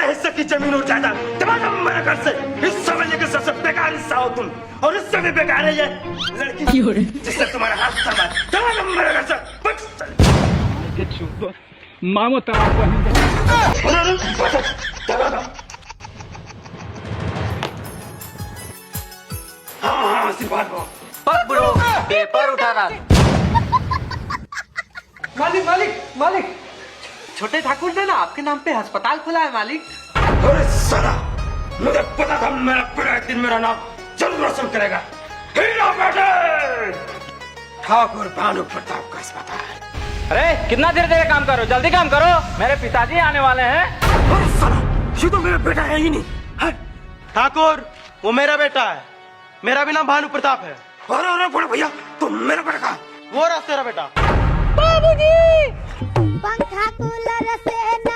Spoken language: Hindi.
हिस्से की जमीन और जायदाद तमाम मेरे घर से हिस्सा मिलने के सबसे बेकार हिस्सा हो तुम, और इससे भी बेकार है ये लड़की जिससे तुम्हारा हाथ थमा। तमाम मेरे घर से मामो तराप हाँ आशीर्वाद हो। ब्रो पेपर उठाना। मालिक मालिक मालिक, छोटे ठाकुर ने ना आपके नाम पे अस्पताल खोला है मालिक। अरे साला, मुझे पता था मेरा बेटा एक दिन मेरा नाम जरूर रोशन करेगा। हीरा बेटे, ठाकुर भानु प्रताप का अस्पताल। अरे कितना देर देर काम करो, जल्दी काम करो, मेरे पिताजी आने वाले हैं। अरे साला, ये तो मेरा बेटा है ही नहीं है। ठाकुर वो मेरा बेटा है, मेरा भी नाम भानु प्रताप है। अरे अरे बड़े भैया, तुम मेरा बेटा कहाँ? वो रहा तेरा बेटा। बाबूजी, पंखा कूलर से ना